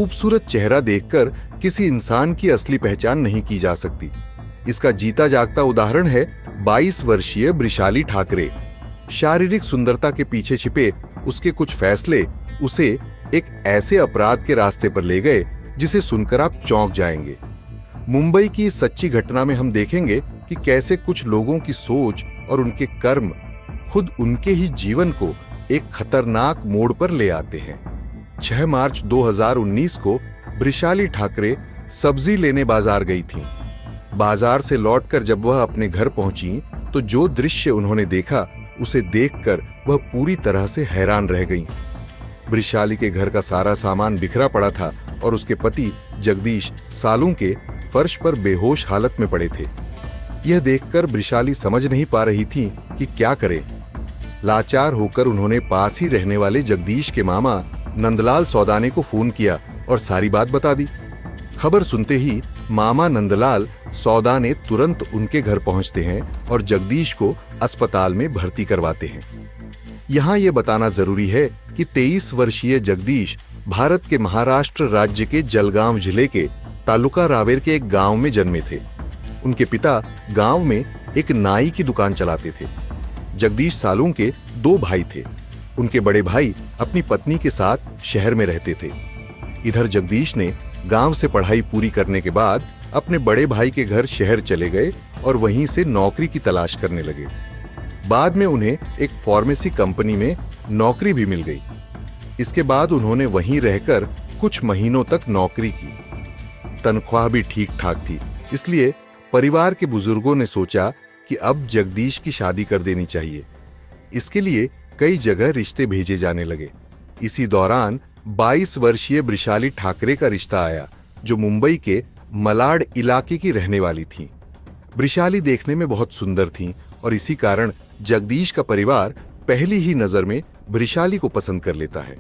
खूबसूरत चेहरा देखकर किसी इंसान की असली पहचान नहीं की जा सकती। इसका जीता जागता उदाहरण है 22 वर्षीय वृषाली ठाकरे। शारीरिक सुंदरता के पीछे छिपे उसके कुछ फैसले उसे एक ऐसे अपराध के रास्ते पर ले गए जिसे सुनकर आप चौंक जाएंगे। मुंबई की इस सच्ची घटना में हम देखेंगे कि कैसे कुछ लोगों की सोच और उनके कर्म खुद उनके ही जीवन को एक खतरनाक मोड़ पर ले आते हैं। 6 मार्च 2019 को वृषाली ठाकरे सब्जी लेने बाजार गई थीं। बाजार से लौटकर जब वह अपने घर पहुंची तो जो दृश्य उन्होंने देखा उसे देखकर वह पूरी तरह से हैरान रह गईं। वृषाली के घर का सारा सामान बिखरा पड़ा था और उसके पति जगदीश सालुंके फर्श पर बेहोश हालत में पड़े थे। यह देखकर वृषाली समझ नहीं पा रही थी कि क्या करे। लाचार होकर उन्होंने पास ही रहने वाले जगदीश के मामा नंदलाल सौदाने को फोन किया और सारी बात बता दी। खबर सुनते ही मामा नंदलाल सौदाने तुरंत उनके घर पहुंचते हैं और जगदीश को अस्पताल में भर्ती करवाते हैं। यहां यह बताना जरूरी है कि 23 वर्षीय जगदीश भारत के महाराष्ट्र राज्य के जलगांव जिले के तालुका रावेर के एक गांव में जन्मे थे। उनके पिता गांव में एक नाई की दुकान चलाते थे। जगदीश सालुंके 2 भाई थे। उनके बड़े भाई अपनी पत्नी के साथ शहर में रहते थे। इधर जगदीश ने गांव से पढ़ाई पूरी करने के बाद अपने बड़े भाई के घर शहर चले गए और वहीं से नौकरी की तलाश करने लगे। बाद में उन्हें एक फार्मेसी कंपनी में नौकरी भी मिल गई। इसके बाद उन्होंने वहीं रहकर कुछ महीनों तक नौकरी की। तनख्वाह भी ठीक ठाक थी, इसलिए परिवार के बुजुर्गों ने सोचा कि अब जगदीश की शादी कर देनी चाहिए। इसके लिए कई जगह रिश्ते भेजे जाने लगे। इसी दौरान 22 वर्षीय वृषाली ठाकरे का रिश्ता आया, जो मुंबई के मलाड इलाके की रहने वाली थी। वृषाली देखने में बहुत सुंदर थी और इसी कारण जगदीश का परिवार पहली ही नजर में वृषाली को पसंद कर लेता है।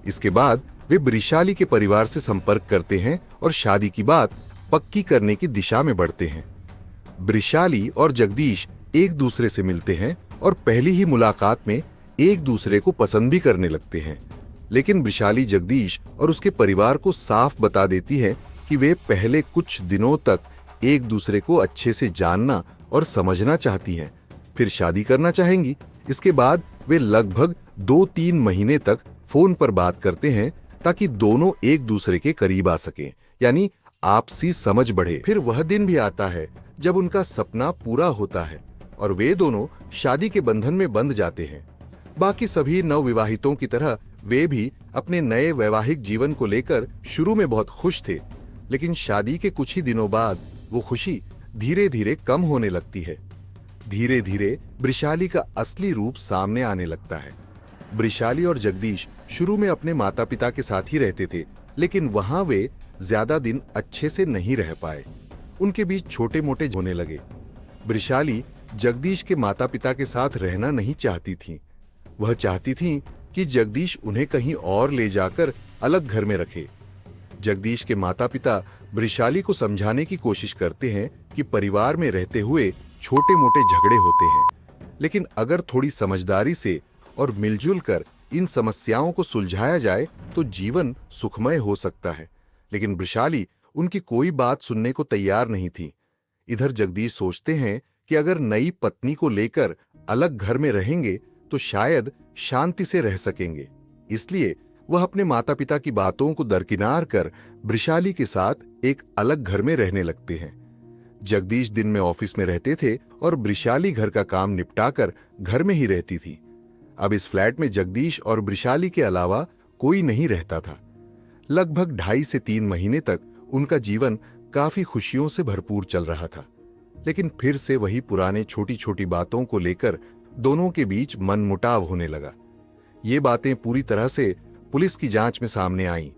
इसके बाद वे वृषाली के परिवार से संपर्क करते हैं और शादी की बात पक्की करने की दिशा में बढ़ते हैं। वृषाली और जगदीश एक दूसरे से मिलते हैं और पहली ही मुलाकात में एक दूसरे को पसंद भी करने लगते हैं। लेकिन वृषाली जगदीश और उसके परिवार को साफ बता देती है कि वे पहले कुछ दिनों तक एक दूसरे को अच्छे से जानना और समझना चाहती हैं, फिर शादी करना चाहेंगी। इसके बाद वे लगभग 2-3 महीने तक फोन पर बात करते हैं ताकि दोनों एक दूसरे के करीब आ सकें, यानी आपसी समझ बढ़े। फिर वह दिन भी आता है जब उनका सपना पूरा होता है और वे दोनों शादी के बंधन में बंध जाते हैं। बाकी सभी नवविवाहितों की तरह वे भी अपने नए वैवाहिक जीवन को लेकर शुरू में बहुत खुश थे, लेकिन शादी के कुछ ही दिनों बाद वो खुशी धीरे धीरे कम होने लगती है। धीरे धीरे वृषाली का असली रूप सामने आने लगता है। वृषाली और जगदीश शुरू में अपने माता पिता के साथ ही रहते थे, लेकिन वहां वे ज्यादा दिन अच्छे से नहीं रह पाए। उनके बीच छोटे मोटे होने लगे। वृषाली जगदीश के माता पिता के साथ रहना नहीं चाहती थी। वह चाहती थी कि जगदीश उन्हें कहीं और ले जाकर अलग घर में रखे। जगदीश के माता पिता वृषाली को समझाने की कोशिश करते हैं कि परिवार में रहते हुए छोटे मोटे झगड़े होते हैं, लेकिन अगर थोड़ी समझदारी से और मिलजुल कर इन समस्याओं को सुलझाया जाए तो जीवन सुखमय हो सकता है। लेकिन वृषाली उनकी कोई बात सुनने को तैयार नहीं थी। इधर जगदीश सोचते हैं कि अगर नई पत्नी को लेकर अलग घर में रहेंगे तो शायद शांति से रह सकेंगे। इसलिए वह अपने माता पिता की बातों को दरकिनार कर वृषाली के साथ एक अलग घर में रहने लगते हैं। जगदीश दिन में ऑफिस में रहते थे और वृषाली घर का काम निपटाकर घर में ही रहती थी। अब इस फ्लैट में जगदीश और वृषाली के अलावा कोई नहीं रहता था। लगभग 2.5 से 3 महीने तक उनका जीवन काफी खुशियों से भरपूर चल रहा था, लेकिन फिर से वही पुराने छोटी छोटी बातों को लेकर दोनों के बीच मनमुटाव होने लगा। ये बातें पूरी तरह से पुलिस की जांच में सामने आईं।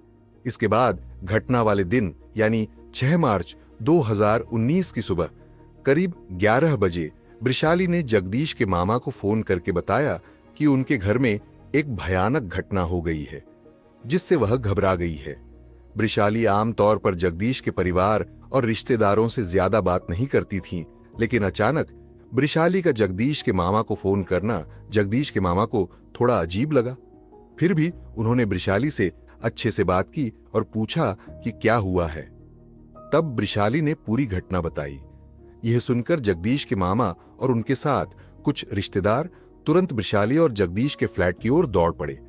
इसके बाद घटना वाले दिन यानी 6 मार्च 2019 की सुबह करीब 11 बजे वृषाली ने जगदीश के मामा को फोन करके बताया कि उनके घर में एक भयानक घटना हो गई है, जिससे वह घबरा गई है। वृषाली आमतौर पर जगदीश के परिवार और रिश्तेदारों से ज्यादा बात नहीं करती थी, लेकिन अचानक वृषाली का जगदीश के मामा को फोन करना जगदीश के मामा को थोड़ा अजीब लगा। फिर भी उन्होंने वृषाली से अच्छे से बात की और पूछा कि क्या हुआ है। तब वृषाली ने पूरी घटना बताई। यह सुनकर जगदीश के मामा और उनके साथ कुछ रिश्तेदार तुरंत वृषाली और जगदीश के फ्लैट की ओर दौड़ पड़े।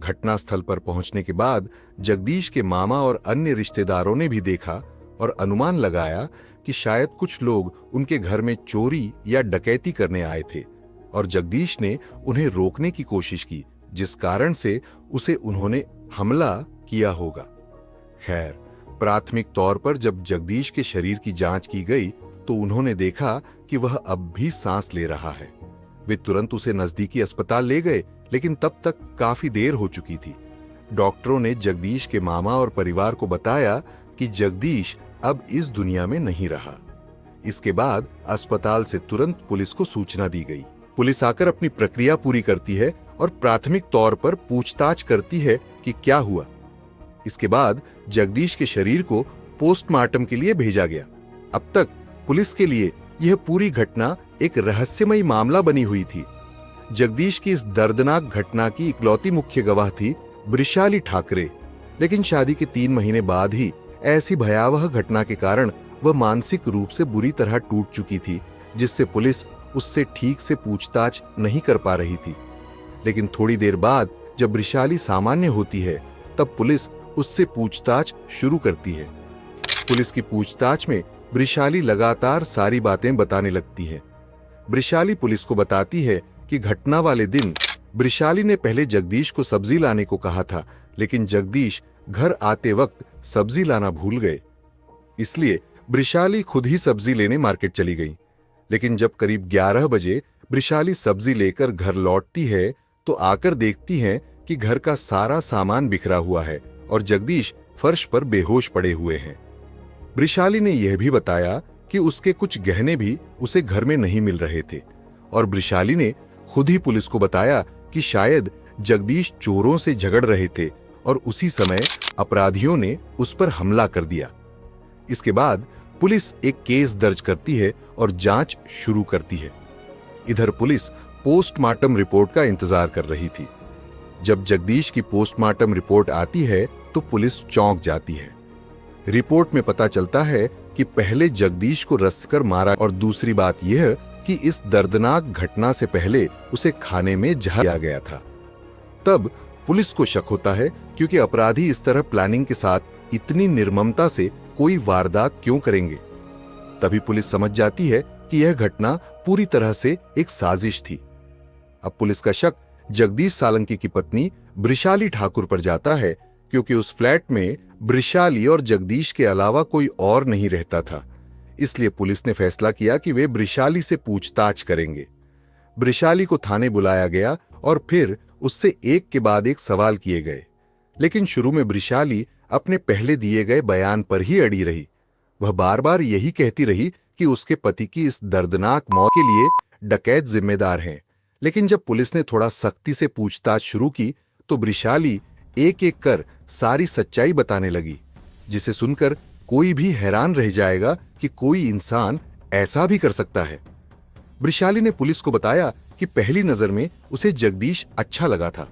घटनास्थल पर पहुंचने के बाद जगदीश के मामा और अन्य रिश्तेदारों ने भी देखा और अनुमान लगाया कि शायद कुछ लोग उनके घर में चोरी या डकैती करने आए थे और जगदीश ने उन्हें रोकने की कोशिश की, जिस कारण से उसे उन्होंने हमला किया होगा। खैर, प्राथमिक तौर पर जब जगदीश के शरीर की जांच की गई तो उन्होंने देखा कि वह अब भी सांस ले रहा है। वे तुरंत उसे नजदीकी अस्पताल ले गए, लेकिन तब तक काफी देर हो चुकी थी। डॉक्टरों ने जगदीश के मामा और परिवार को बताया कि जगदीश अब इस दुनिया में नहीं रहा। इसके बाद अस्पताल से तुरंत पुलिस को सूचना दी गई। पुलिस आकर अपनी प्रक्रिया पूरी करती है और प्राथमिक तौर पर पूछताछ करती है कि क्या हुआ। इसके बाद जगदीश के शरीर को पोस्टमार्टम के लिए भेजा गया। अब तक पुलिस के लिए यह पूरी घटना एक रहस्यमयी मामला बनी हुई थी। जगदीश की इस दर्दनाक घटना की इकलौती मुख्य गवाह थी वृषाली ठाकरे, लेकिन शादी के 3 महीने बाद ही ऐसी भयावह घटना के कारण वह मानसिक रूप से बुरी तरह टूट चुकी थी, जिससे पुलिस उससे ठीक से पूछताछ नहीं कर पा रही थी। लेकिन थोड़ी देर बाद जब वृषाली सामान्य होती है, तब पुलिस उससे पूछताछ शुरू करती है। पुलिस की पूछताछ में वृषाली लगातार सारी बातें बताने लगती है। वृषाली पुलिस को बताती है कि घटना वाले दिन वृषाली ने पहले जगदीश को सब्जी लाने को कहा था, लेकिन जगदीश घर आते वक्त सब्जी लाना भूल गए। इसलिए वृषाली खुद ही सब्जी लेने मार्केट चली गई। लेकिन जब करीब 11 बजे वृषाली सब्जी लेकर घर लौटती है तो आकर देखती है कि घर का सारा सामान बिखरा हुआ है और जगदीश फर्श पर बेहोश पड़े हुए हैं। वृषाली ने यह भी बताया कि उसके कुछ गहने भी उसे घर में नहीं मिल रहे थे और वृषाली ने खुद ही पुलिस को बताया कि शायद जगदीश चोरों से झगड़ रहे थे और उसी समय अपराधियों ने उस पर हमला कर दिया। इसके बाद पुलिस एक केस दर्ज करती है और जांच शुरू करती है। इधर पुलिस पोस्टमार्टम रिपोर्ट का इंतजार कर रही थी। जब जगदीश की पोस्टमार्टम रिपोर्ट आती है तो पुलिस चौंक जाती है। रिपोर्ट में पता चलता है कि पहले जगदीश को रस्कर मारा और दूसरी बात यह कि इस दर्दनाक घटना से पहले उसे खाने में जहर दिया गया था। तब पुलिस को शक होता है, क्योंकि अपराधी इस तरह प्लानिंग के साथ इतनी निर्ममता से कोई वारदात क्यों करेंगे। तभी पुलिस समझ जाती है कि यह घटना पूरी तरह से एक साजिश थी। अब पुलिस का शक जगदीश सालंकी की पत्नी वृषाली ठाकुर पर जाता है, क्योंकि उस फ्लैट में वृषाली और जगदीश के अलावा कोई और नहीं रहता था। इसलिए पुलिस ने फैसला किया कि वे वृषाली से पूछताछ करेंगे। वृषाली को थाने बुलाया गया और फिर उससे एक के बाद एक सवाल किए गए, लेकिन शुरू में वृषाली अपने पहले दिए गए बयान पर ही अड़ी रही। वह बार बार यही कहती रही कि उसके पति की इस दर्दनाक मौत के लिए डकैत जिम्मेदार हैं। लेकिन जब पुलिस ने थोड़ा सख्ती से पूछताछ शुरू की तो वृषाली एक एक कर सारी सच्चाई बताने लगी, जिसे सुनकर कोई भी हैरान रह जाएगा कि कोई इंसान ऐसा भी कर सकता है। वृषाली ने पुलिस को बताया कि पहली नजर में उसे जगदीश अच्छा लगा था,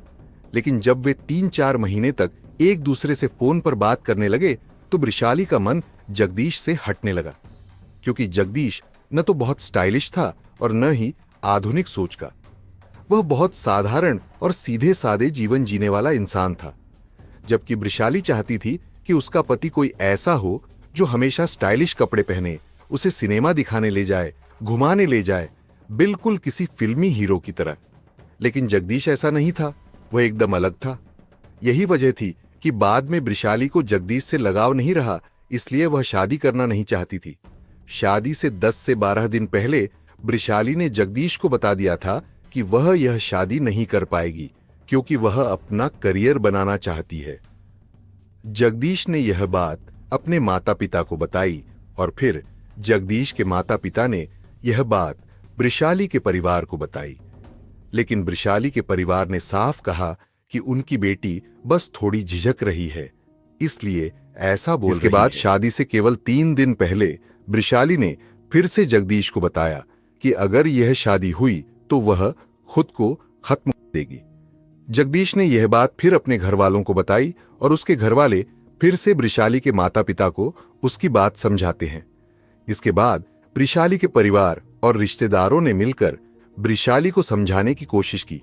लेकिन जब वे 3-4 महीने तक एक दूसरे से फोन पर बात करने लगे तो वृषाली का मन जगदीश से हटने लगा, क्योंकि जगदीश न तो बहुत स्टाइलिश था और न ही आधुनिक सोच का। वह बहुत साधारण और सीधे सादे जीवन जीने वाला इंसान था, जबकि वृषाली चाहती थी कि उसका पति कोई ऐसा हो जो हमेशा स्टाइलिश कपड़े पहने, उसे सिनेमा दिखाने ले जाए, घुमाने ले जाए, बिल्कुल किसी फिल्मी हीरो की तरह। लेकिन जगदीश ऐसा नहीं था, वह एकदम अलग था। यही वजह थी कि बाद में वृषाली को जगदीश से लगाव नहीं रहा, इसलिए वह शादी करना नहीं चाहती थी। शादी से 10 से 12 दिन पहले वृषाली ने जगदीश को बता दिया था कि वह यह शादी नहीं कर पाएगी, क्योंकि वह अपना करियर बनाना चाहती है। जगदीश ने यह बात अपने माता पिता को बताई और फिर जगदीश के माता पिता ने यह बात वृषाली के परिवार को बताई। लेकिन वृषाली के परिवार ने साफ कहा कि उनकी बेटी बस थोड़ी झिझक रही है, इसलिए ऐसा बोल रही है। इसके बाद शादी से केवल 3 दिन पहले वृषाली ने फिर से जगदीश को बताया कि अगर यह शादी हुई तो वह खुद को खत्म कर देगी। जगदीश ने यह बात फिर अपने घर वालों को बताई और उसके घर वाले फिर से वृषाली के माता पिता को उसकी बात समझाते हैं। इसके बाद वृषाली के परिवार और रिश्तेदारों ने मिलकर वृषाली को समझाने की कोशिश की,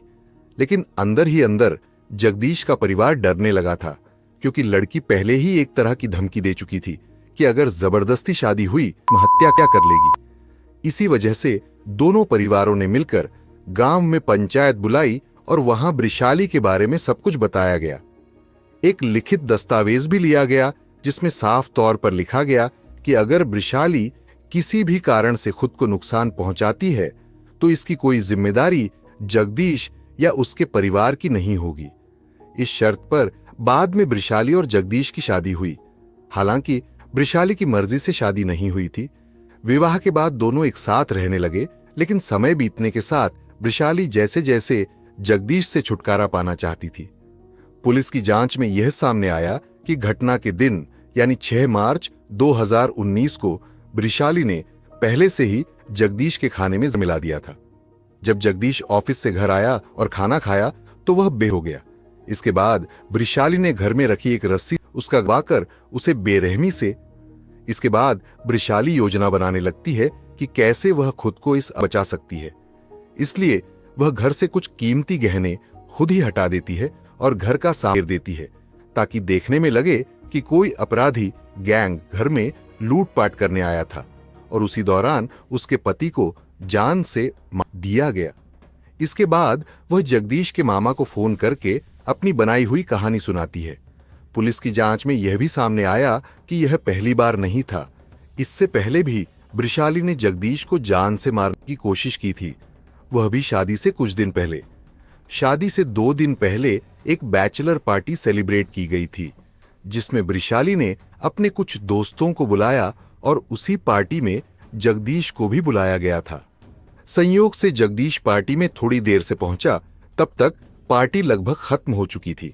लेकिन अंदर ही अंदर जगदीश का परिवार डरने लगा था, क्योंकि लड़की पहले ही एक तरह की धमकी दे चुकी थी कि अगर जबरदस्ती शादी हुई तो हत्या क्या कर लेगी। इसी वजह से दोनों परिवारों ने मिलकर गांव में पंचायत बुलाई और वहां वृषाली के बारे में सब कुछ बताया गया। एक लिखित दस्तावेज भी लिया गया जिसमें साफ तौर पर लिखा गया कि अगर वृषाली किसी भी कारण से खुद को नुकसान पहुंचाती है तो इसकी कोई जिम्मेदारी जगदीश या उसके परिवार की नहीं होगी। इस शर्त पर बाद में वृषाली और जगदीश की शादी हुई। हालांकि वृषाली की मर्जी से शादी नहीं हुई थी। विवाह के बाद दोनों एक साथ रहने लगे, लेकिन समय बीतने के साथ वृषाली जैसे जैसे जगदीश से छुटकारा पाना चाहती थी। पुलिस की जांच में यह सामने आया कि घटना के दिन यानी 6 मार्च 2019 को वृषाली ने पहले से ही जगदीश के खाने में मिला दिया था। जब जगदीश ऑफिस से घर आया और खाना खाया तो वह बेहोश हो गया। इसके बाद वृषाली ने घर में रखी एक रस्सी उसका गवाकर उसे बेरहमी से। इसके बाद वृषाली योजना बनाने लगती है कि कैसे वह खुद को इस बचा सकती है। इसलिए वह घर से कुछ कीमती गहने खुद ही हटा देती है और घर का सामान देती है, ताकि देखने में लगे कि कोई अपराधी गैंग घर में लूटपाट करने आया था और उसी दौरान उसके पति को जान से मार दिया गया। इसके बाद वह जगदीश के मामा को फोन करके अपनी बनाई हुई कहानी सुनाती है। पुलिस की जांच में यह भी सामने आया कि यह पहली बार नहीं था। इससे पहले भी वृषाली ने जगदीश को जान से मारने की कोशिश की थी, वह भी शादी से कुछ दिन पहले। शादी से 2 दिन पहले एक बैचलर पार्टी सेलिब्रेट की गई थी, जिसमें वृषाली ने अपने कुछ दोस्तों को बुलाया और उसी पार्टी में जगदीश को भी बुलाया गया था। संयोग से जगदीश पार्टी में थोड़ी देर से पहुंचा, तब तक पार्टी लगभग खत्म हो चुकी थी।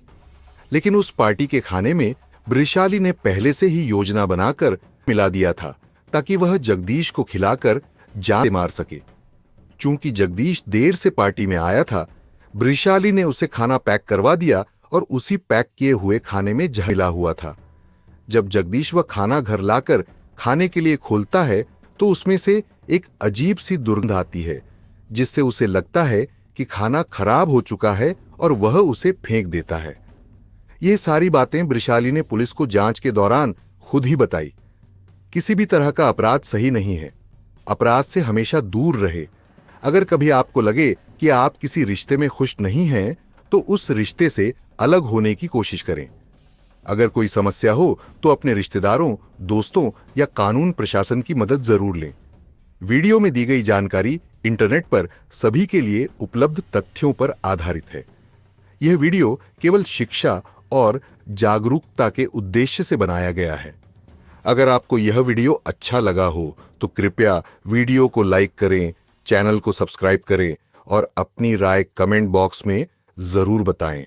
लेकिन उस पार्टी के खाने में वृषाली ने पहले से ही योजना बनाकर मिला दिया था, ताकि वह जगदीश को खिलाकर जान से मार सके। चूंकि जगदीश देर से पार्टी में आया था, वृषाली ने उसे खाना पैक करवा दिया और उसी पैक किए हुए खाने में जहर मिला हुआ था। जब जगदीश वह खाना घर लाकर खाने के लिए खोलता है तो उसमें से एक अजीब सी दुर्गंध आती है, जिससे उसे लगता है कि खाना खराब हो चुका है और वह उसे फेंक देता है। ये सारी बातें वृषाली ने पुलिस को जांच के दौरान खुद ही बताई। किसी भी तरह का अपराध सही नहीं है। अपराध से हमेशा दूर रहे। अगर कभी आपको लगे कि आप किसी रिश्ते में खुश नहीं हैं, तो उस रिश्ते से अलग होने की कोशिश करें। अगर कोई समस्या हो तो अपने रिश्तेदारों, दोस्तों या कानून प्रशासन की मदद जरूर लें। वीडियो में दी गई जानकारी इंटरनेट पर सभी के लिए उपलब्ध तथ्यों पर आधारित है। यह वीडियो केवल शिक्षा और जागरूकता के उद्देश्य से बनाया गया है। अगर आपको यह वीडियो अच्छा लगा हो तो कृपया वीडियो को लाइक करें, चैनल को सब्सक्राइब करें और अपनी राय कमेंट बॉक्स में जरूर बताएं।